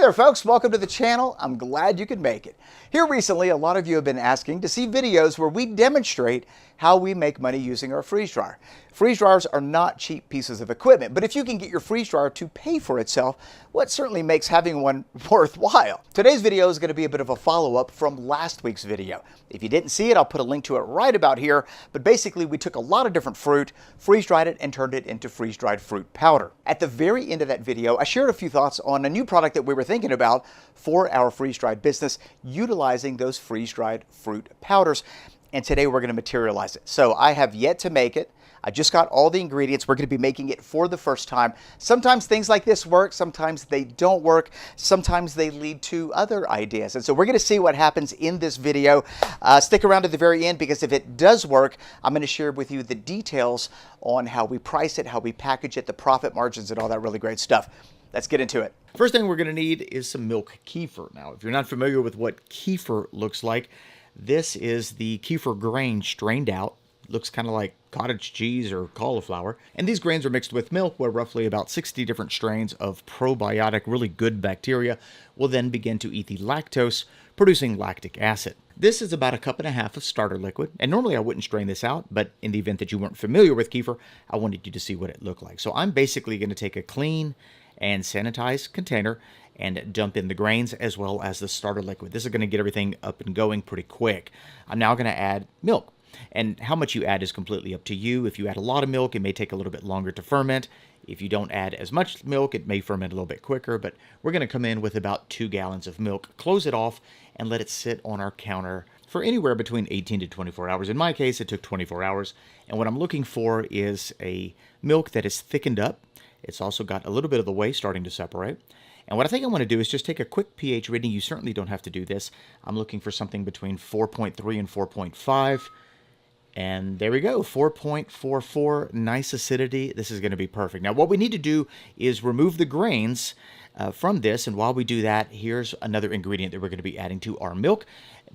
there folks, welcome to the channel. I'm glad you could make it. Here recently, a lot of you have been asking to see videos where we demonstrate how we make money using our freeze dryer. Freeze dryers are not cheap pieces of equipment, but if you can get your freeze dryer to pay for itself, well, it certainly makes having one worthwhile. Today's video is going to be a bit of a follow-up from last week's video. If you didn't see it, I'll put a link to it right about here, but basically we took a lot of different fruit, freeze-dried it, and turned it into freeze-dried fruit powder. At the very end of that video, I shared a few thoughts on a new product that we were thinking about for our freeze-dried business, utilizing those freeze-dried fruit powders. And today we're going to materialize it. So I have yet to make it. I just got all the ingredients. We're going to be making it for the first time. Sometimes things like this work, sometimes they don't work, sometimes they lead to other ideas. And so we're going to see what happens in this video. Stick around to the very end, because if it does work, I'm going to share with you the details on how we price it, how we package it, the profit margins, and all that really great stuff. Let's get into it. First thing we're going to need is some milk kefir. Now, if you're not familiar with what kefir looks like, this is the kefir grain strained out. Looks kind of like cottage cheese or cauliflower. And these grains are mixed with milk, where roughly about 60 different strains of probiotic, really good bacteria, will then begin to eat the lactose, producing lactic acid. This is about 1.5 cups of starter liquid, and normally I wouldn't strain this out, but in the event that you weren't familiar with kefir, I wanted you to see what it looked like. So I'm basically going to take a clean and sanitized container and dump in the grains as well as the starter liquid. This is going to get everything up and going pretty quick. I'm now going to add milk. And how much you add is completely up to you. If you add a lot of milk, it may take a little bit longer to ferment. If you don't add as much milk, it may ferment a little bit quicker, but we're going to come in with about 2 gallons of milk, close it off, and let it sit on our counter for anywhere between 18 to 24 hours. In my case, it took 24 hours. And what I'm looking for is a milk that is thickened up. It's also got a little bit of the whey starting to separate. And what I think I want to do is just take a quick pH reading. You certainly don't have to do this. I'm looking for something between 4.3 and 4.5. And there we go, 4.44, nice acidity. This is going to be perfect. Now, what we need to do is remove the grains from this. And while we do that, here's another ingredient that we're going to be adding to our milk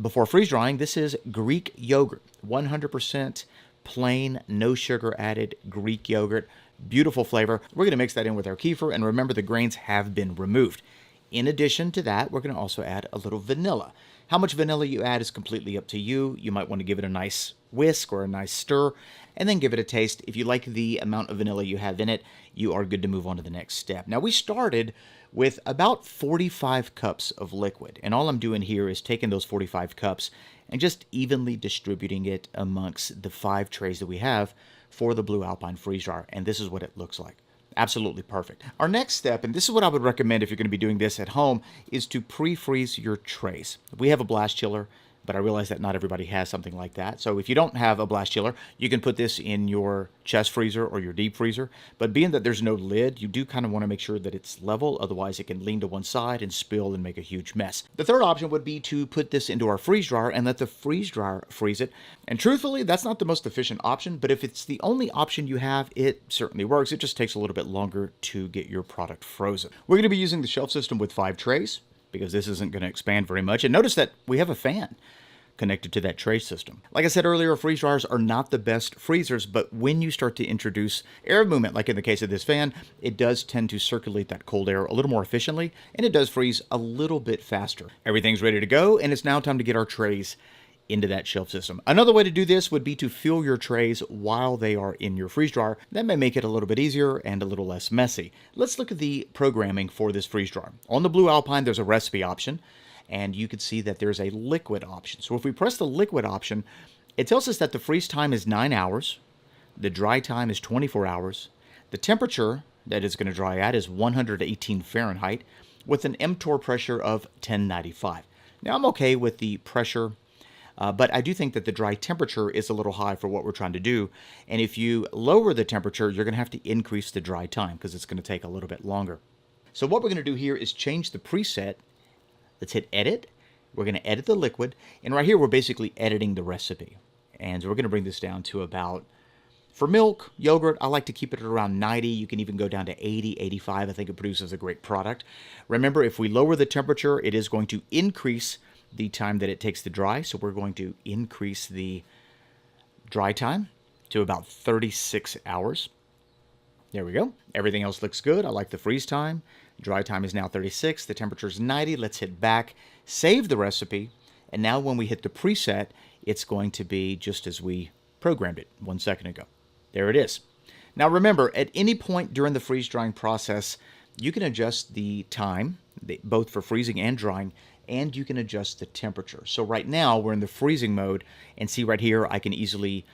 before freeze drying. This is Greek yogurt, 100% plain, no sugar added Greek yogurt. Beautiful flavor. We're going to mix that in with our kefir, and remember, the grains have been removed. In addition to that, we're going to also add a little vanilla. How much vanilla you add is completely up to you. You might want to give it a nice whisk or a nice stir, and then give it a taste. If you like the amount of vanilla you have in it, you are good to move on to the next step. Now, we started with about 45 cups of liquid, and all I'm doing here is taking those 45 cups and just evenly distributing it amongst the 5 trays that we have for the Blue Alpine freeze dryer, and this is what it looks like. Absolutely perfect. Our next step, and this is what I would recommend if you're going to be doing this at home, is to pre-freeze your trays. We have a blast chiller, but I realize that not everybody has something like that. So if you don't have a blast chiller, you can put this in your chest freezer or your deep freezer. But being that there's no lid, you do kind of want to make sure that it's level. Otherwise, it can lean to one side and spill and make a huge mess. The third option would be to put this into our freeze dryer and let the freeze dryer freeze it. And truthfully, that's not the most efficient option, but if it's the only option you have, it certainly works. It just takes a little bit longer to get your product frozen. We're going to be using the shelf system with 5 trays, because this isn't going to expand very much. And notice that we have a fan connected to that tray system. Like I said earlier, freeze dryers are not the best freezers, but when you start to introduce air movement, like in the case of this fan, it does tend to circulate that cold air a little more efficiently, and it does freeze a little bit faster. Everything's ready to go, and it's now time to get our trays into that shelf system. Another way to do this would be to fill your trays while they are in your freeze dryer. That may make it a little bit easier and a little less messy. Let's look at the programming for this freeze dryer. On the Blue Alpine, there's a recipe option, and you can see that there's a liquid option. So if we press the liquid option, it tells us that the freeze time is 9 hours, the dry time is 24 hours, the temperature that it's going to dry at is 118 Fahrenheit, with an mTOR pressure of 1095. Now, I'm okay with the pressure, but I do think that the dry temperature is a little high for what we're trying to do. And if you lower the temperature, you're going to have to increase the dry time, because it's going to take a little bit longer. So what we're going to do here is change the preset. Let's hit edit. We're going to edit the liquid. And right here, we're basically editing the recipe. And so we're going to bring this down to about, for milk, yogurt, I like to keep it at around 90. You can even go down to 80, 85. I think it produces a great product. Remember, if we lower the temperature, it is going to increase the time that it takes to dry. So we're going to increase the dry time to about 36 hours. There we go. Everything else looks good. I like the freeze time. Dry time is now 36. The temperature is 90. Let's hit back, save the recipe. And now when we hit the preset, it's going to be just as we programmed it 1 second ago. There it is. Now remember, at any point during the freeze drying process, you can adjust the time, both for freezing and drying, and you can adjust the temperature. So right now we're in the freezing mode, and see right here, I can easily,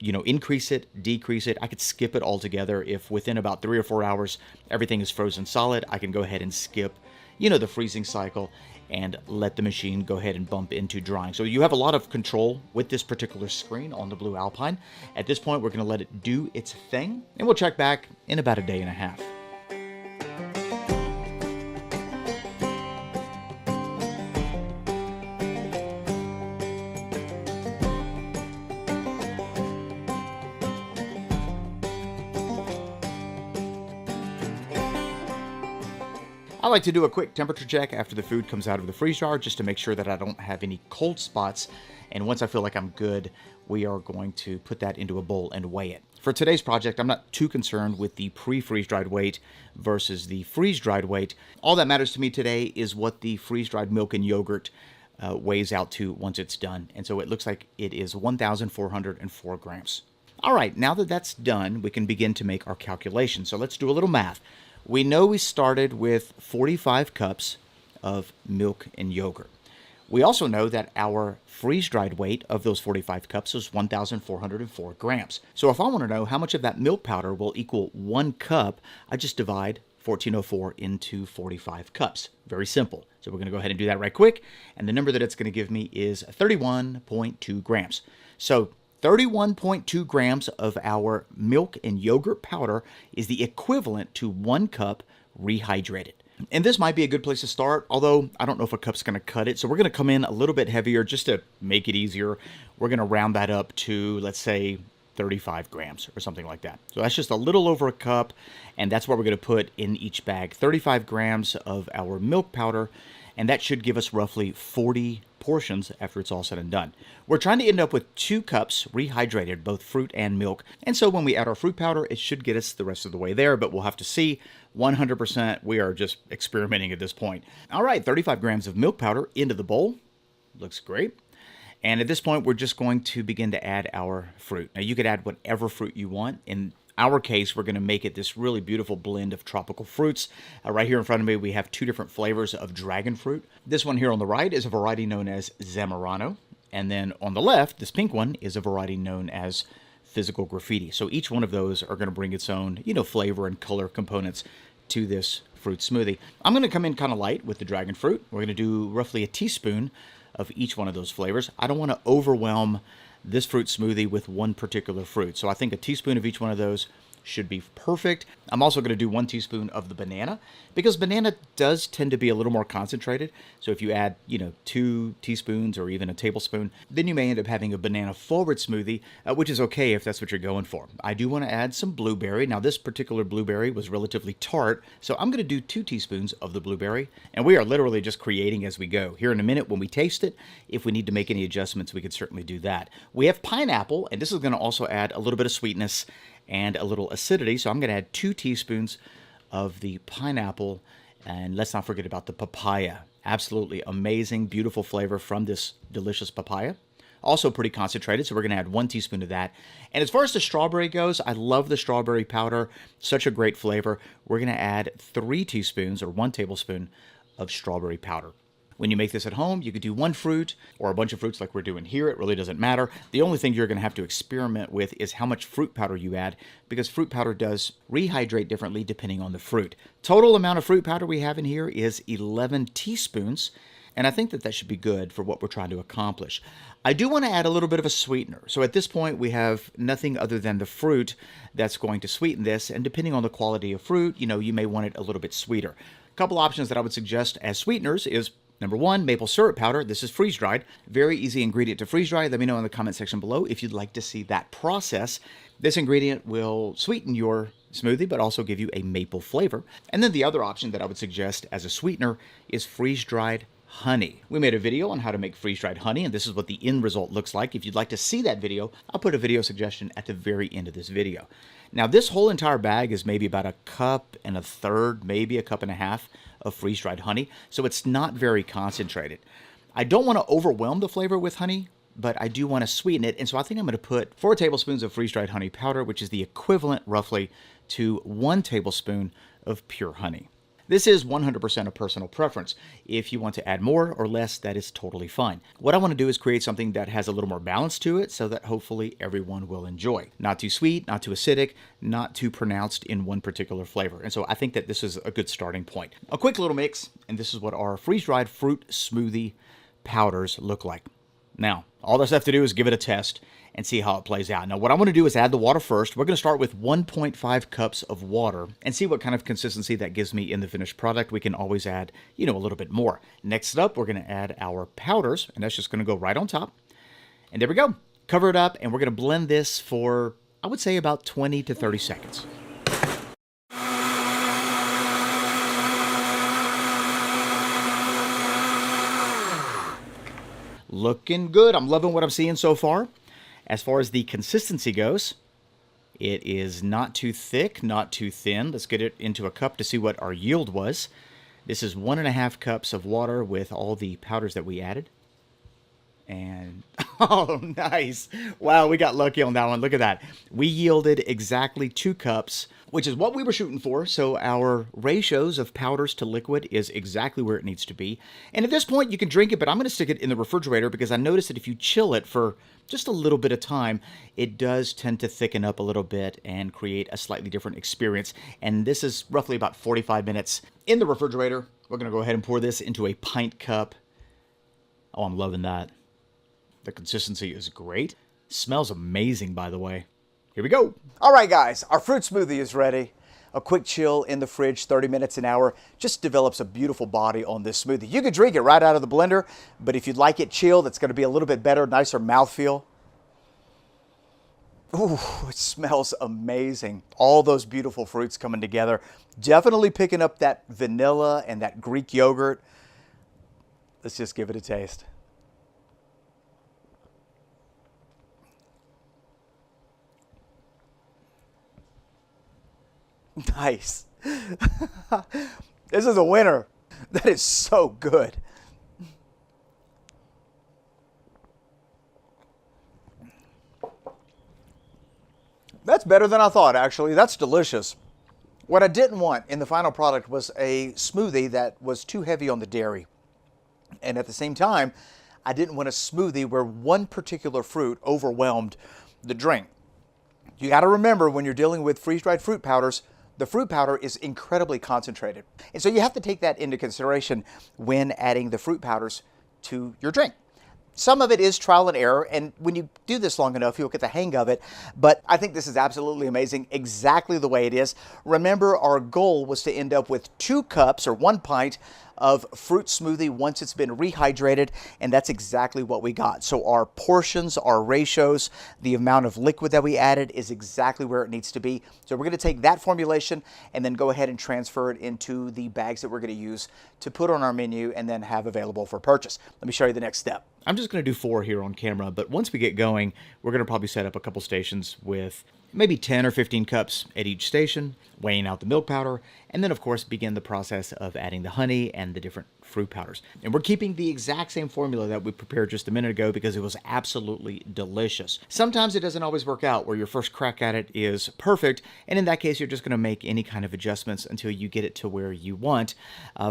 increase it, decrease it. I could skip it altogether. If within about 3 or 4 hours, everything is frozen solid, I can go ahead and skip, the freezing cycle and let the machine go ahead and bump into drying. So you have a lot of control with this particular screen on the Blue Alpine. At this point, we're going to let it do its thing, and we'll check back in about a day and a half. I like to do a quick temperature check after the food comes out of the freeze jar just to make sure that I don't have any cold spots. And once I feel like I'm good, we are going to put that into a bowl and weigh it. For today's project, I'm not too concerned with the pre-freeze-dried weight versus the freeze-dried weight. All that matters to me today is what the freeze-dried milk and yogurt weighs out to once it's done. And so it looks like it is 1,404 grams. All right, now that that's done, we can begin to make our calculation. So let's do a little math. We know we started with 45 cups of milk and yogurt. We also know that our freeze-dried weight of those 45 cups is 1,404 grams. So if I want to know how much of that milk powder will equal 1 cup, I just divide 1,404 into 45 cups. Very simple. So we're going to go ahead and do that right quick. And the number that it's going to give me is 31.2 grams. So 31.2 grams of our milk and yogurt powder is the equivalent to 1 cup rehydrated. And this might be a good place to start, although I don't know if a cup's going to cut it. So we're going to come in a little bit heavier just to make it easier. We're going to round that up to, let's say, 35 grams or something like that. So that's just a little over a cup, and that's what we're going to put in each bag. 35 grams of our milk powder, and that should give us roughly 40 portions after it's all said and done. We're trying to end up with 2 cups rehydrated, both fruit and milk. And so when we add our fruit powder, it should get us the rest of the way there, but we'll have to see. 100%, we are just experimenting at this point. All right, 35 grams of milk powder into the bowl. Looks great. And at this point, we're just going to begin to add our fruit. Now, you could add whatever fruit you want. In our case, we're going to make it this really beautiful blend of tropical fruits. Right here in front of me, we have 2 different flavors of dragon fruit. This one here on the right is a variety known as Zamorano. And then on the left, this pink one is a variety known as physical graffiti. So each one of those are going to bring its own, flavor and color components to this fruit smoothie. I'm going to come in kind of light with the dragon fruit. We're going to do roughly a teaspoon of each one of those flavors. I don't want to overwhelm this fruit smoothie with one particular fruit. So I think a teaspoon of each one of those should be perfect. I'm also going to do 1 teaspoon of the banana because banana does tend to be a little more concentrated. So if you add, 2 teaspoons or even a tablespoon, then you may end up having a banana forward smoothie, which is okay if that's what you're going for. I do want to add some blueberry. Now this particular blueberry was relatively tart, so I'm going to do 2 teaspoons of the blueberry, and we are literally just creating as we go. Here in a minute when we taste it, if we need to make any adjustments, we could certainly do that. We have pineapple, and this is going to also add a little bit of sweetness and a little acidity. So I'm going to add 2 teaspoons of the pineapple, and let's not forget about the papaya. Absolutely amazing, beautiful flavor from this delicious papaya. Also pretty concentrated, so we're going to add 1 teaspoon of that. And as far as the strawberry goes, I love the strawberry powder. Such a great flavor. We're going to add 3 teaspoons or 1 tablespoon of strawberry powder. When you make this at home, you could do 1 fruit or a bunch of fruits like we're doing here. It really doesn't matter. The only thing you're going to have to experiment with is how much fruit powder you add, because fruit powder does rehydrate differently depending on the fruit. Total amount of fruit powder we have in here is 11 teaspoons, and I think that that should be good for what we're trying to accomplish. I do want to add a little bit of a sweetener. So at this point, we have nothing other than the fruit that's going to sweeten this, and depending on the quality of fruit, you may want it a little bit sweeter. A couple options that I would suggest as sweeteners is number 1, maple syrup powder. This is freeze-dried. Very easy ingredient to freeze-dry. Let me know in the comment section below if you'd like to see that process. This ingredient will sweeten your smoothie, but also give you a maple flavor. And then the other option that I would suggest as a sweetener is freeze-dried honey. We made a video on how to make freeze-dried honey, and this is what the end result looks like. If you'd like to see that video, I'll put a video suggestion at the very end of this video. Now, this whole entire bag is maybe about 1.33 cups, maybe 1.5 cups of freeze-dried honey, so it's not very concentrated. I don't want to overwhelm the flavor with honey, but I do want to sweeten it, and so I think I'm going to put 4 tablespoons of freeze-dried honey powder, which is the equivalent, roughly, to 1 tablespoon of pure honey. This is 100% a personal preference. If you want to add more or less, that is totally fine. What I want to do is create something that has a little more balance to it so that hopefully everyone will enjoy. Not too sweet, not too acidic, not too pronounced in one particular flavor. And so I think that this is a good starting point. A quick little mix, and this is what our freeze-dried fruit smoothie powders look like. Now, all that's left to do is give it a test and see how it plays out. Now, what I want to do is add the water first. We're going to start with 1.5 cups of water and see what kind of consistency that gives me in the finished product. We can always add, a little bit more. Next up, we're going to add our powders, and that's just going to go right on top. And there we go. Cover it up, and we're going to blend this for, I would say, about 20 to 30 seconds. Looking good. I'm loving what I'm seeing so far. As far as the consistency goes, it is not too thick, not too thin. Let's get it into a cup to see what our yield was. This is 1.5 cups of water with all the powders that we added. And, oh, nice. Wow, we got lucky on that one. Look at that. We yielded exactly 2 cups, which is what we were shooting for. So our ratios of powders to liquid is exactly where it needs to be. And at this point, you can drink it, but I'm going to stick it in the refrigerator because I noticed that if you chill it for just a little bit of time, it does tend to thicken up a little bit and create a slightly different experience. And this is roughly about 45 minutes in the refrigerator. We're going to go ahead and pour this into a pint cup. Oh, I'm loving that. The consistency is great. Smells amazing, by the way. Here we go. All right, guys, our fruit smoothie is ready. A quick chill in the fridge, 30 minutes an hour, just develops a beautiful body on this smoothie. You could drink it right out of the blender, but if you'd like it chilled, it's going to be a little bit better, nicer mouthfeel. Ooh, it smells amazing. All those beautiful fruits coming together. Definitely picking up that vanilla and that Greek yogurt. Let's just give it a taste. Nice. This is a winner. That is so good. That's better than I thought, actually. That's delicious. What I didn't want in the final product was a smoothie that was too heavy on the dairy. And at the same time, I didn't want a smoothie where one particular fruit overwhelmed the drink. You got to remember when you're dealing with freeze-dried fruit powders, the fruit powder is incredibly concentrated. And so you have to take that into consideration when adding the fruit powders to your drink. Some of it is trial and error, and when you do this long enough, you'll get the hang of it. But I think this is absolutely amazing, exactly the way it is. Remember, our goal was to end up with 2 cups or 1 pint of fruit smoothie once it's been rehydrated, and that's exactly what we got. So our portions, our ratios, the amount of liquid that we added is exactly where it needs to be. So we're going to take that formulation and then go ahead and transfer it into the bags that we're going to use to put on our menu and then have available for purchase. Let me show you the next step. I'm just going to do 4 here on camera, but once we get going, we're going to probably set up a couple stations with maybe 10 or 15 cups at each station, weighing out the milk powder, and then of course begin the process of adding the honey and the different fruit powders. And we're keeping the exact same formula that we prepared just a minute ago because it was absolutely delicious. Sometimes it doesn't always work out where your first crack at it is perfect, and in that case you're just going to make any kind of adjustments until you get it to where you want.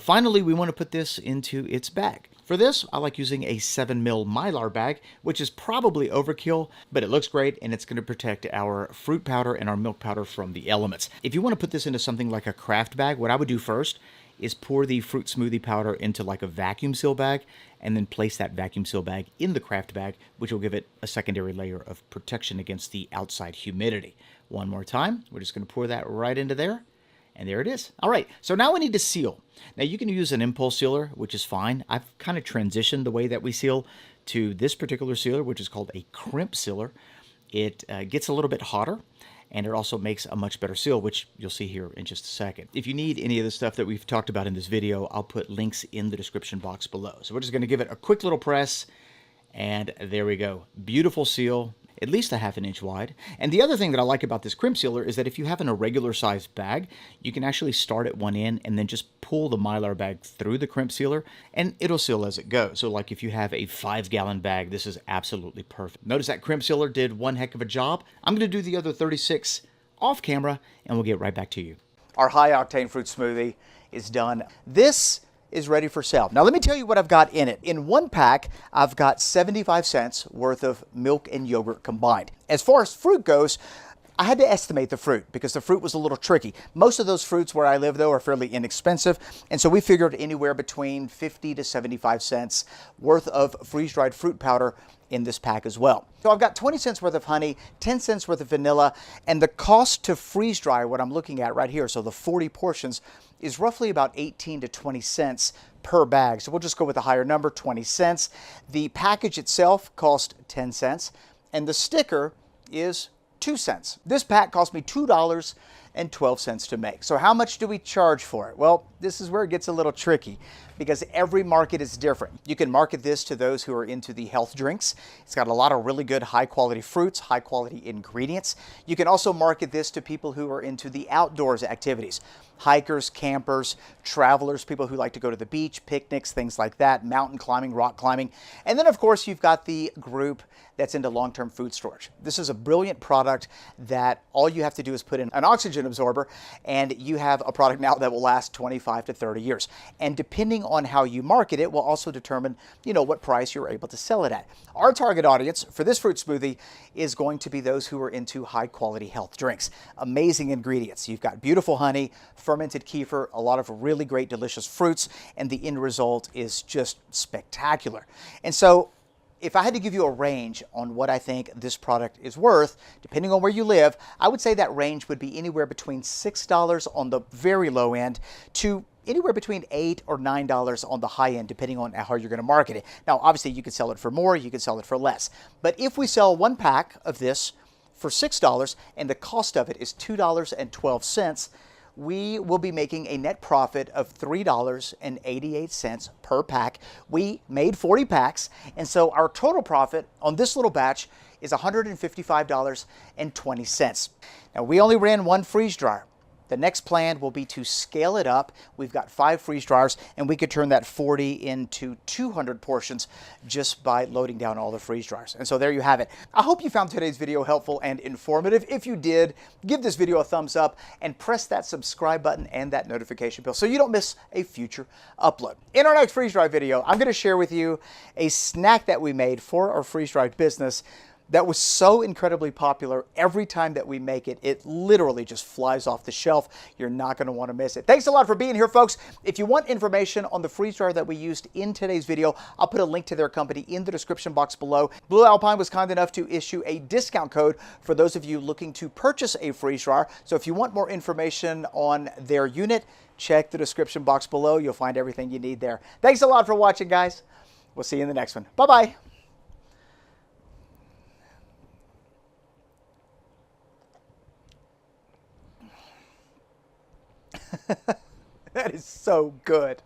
Finally, we want to put this into its bag. For this, I like using a 7 ml Mylar bag, which is probably overkill, but it looks great and it's going to protect our fruit powder and our milk powder from the elements. If you want to put this into something like a craft bag, what I would do first is pour the fruit smoothie powder into like a vacuum seal bag and then place that vacuum seal bag in the craft bag, which will give it a secondary layer of protection against the outside humidity. One more time, we're just going to pour that right into there. And there it is. All right, so now we need to seal. Now you can use an impulse sealer, which is fine. I've kind of transitioned the way that we seal to this particular sealer, which is called a crimp sealer. It gets a little bit hotter, and it also makes a much better seal, which you'll see here in just a second. If you need any of the stuff that we've talked about in this video, I'll put links in the description box below. So we're just going to give it a quick little press, and there we go. Beautiful seal, at least a ½ inch wide. And the other thing that I like about this crimp sealer is that if you have an irregular sized bag, you can actually start at one end and then just pull the Mylar bag through the crimp sealer and it'll seal as it goes. So like if you have a 5-gallon bag, this is absolutely perfect. Notice that crimp sealer did one heck of a job. I'm going to do the other 36 off camera and we'll get right back to you. Our high-octane fruit smoothie is done. This is ready for sale. Now let me tell you what I've got in it. In one pack, I've got 75 cents worth of milk and yogurt combined. As far as fruit goes, I had to estimate the fruit because the fruit was a little tricky. Most of those fruits where I live, though, are fairly inexpensive, and so we figured anywhere between 50 to 75 cents worth of freeze-dried fruit powder in this pack as well. So I've got 20 cents worth of honey, 10 cents worth of vanilla, and the cost to freeze dry, what I'm looking at right here, so the 40 portions, is roughly about 18 to 20 cents per bag. So we'll just go with a higher number, 20 cents. The package itself cost 10 cents, and the sticker is 2 cents. This pack cost me $2.12 to make. So how much do we charge for it? Well, this is where it gets a little tricky because every market is different. You can market this to those who are into the health drinks. It's got a lot of really good high quality fruits, high quality ingredients. You can also market this to people who are into the outdoors activities. Hikers, campers, travelers, people who like to go to the beach, picnics, things like that, mountain climbing, rock climbing. And then of course you've got the group that's into long-term food storage. This is a brilliant product that all you have to do is put in an oxygen absorber and you have a product now that will last 25 to 30 years. And depending on how you market it will also determine, what price you're able to sell it at. Our target audience for this fruit smoothie is going to be those who are into high quality health drinks. Amazing ingredients. You've got beautiful honey, fermented kefir, a lot of really great delicious fruits, and the end result is just spectacular. And so if I had to give you a range on what I think this product is worth, depending on where you live, I would say that range would be anywhere between $6 on the very low end to anywhere between $8 or $9 on the high end, depending on how you're going to market it. Now, obviously, you could sell it for more, you could sell it for less. But if we sell one pack of this for $6 and the cost of it is $2.12, we will be making a net profit of $3.88 per pack. We made 40 packs, and so our total profit on this little batch is $155.20. Now, we only ran one freeze dryer. The next plan will be to scale it up. We've got 5 freeze dryers, and we could turn that 40 into 200 portions just by loading down all the freeze dryers. And so there you have it. I hope you found today's video helpful and informative. If you did, give this video a thumbs up and press that subscribe button and that notification bell so you don't miss a future upload. In our next freeze dry video, I'm going to share with you a snack that we made for our freeze dried business that was so incredibly popular. Every time that we make it, it literally just flies off the shelf. You're not going to want to miss it. Thanks a lot for being here, folks. If you want information on the freeze dryer that we used in today's video, I'll put a link to their company in the description box below. Blue Alpine was kind enough to issue a discount code for those of you looking to purchase a freeze dryer. So if you want more information on their unit, check the description box below. You'll find everything you need there. Thanks a lot for watching, guys. We'll see you in the next one. Bye-bye. That is so good.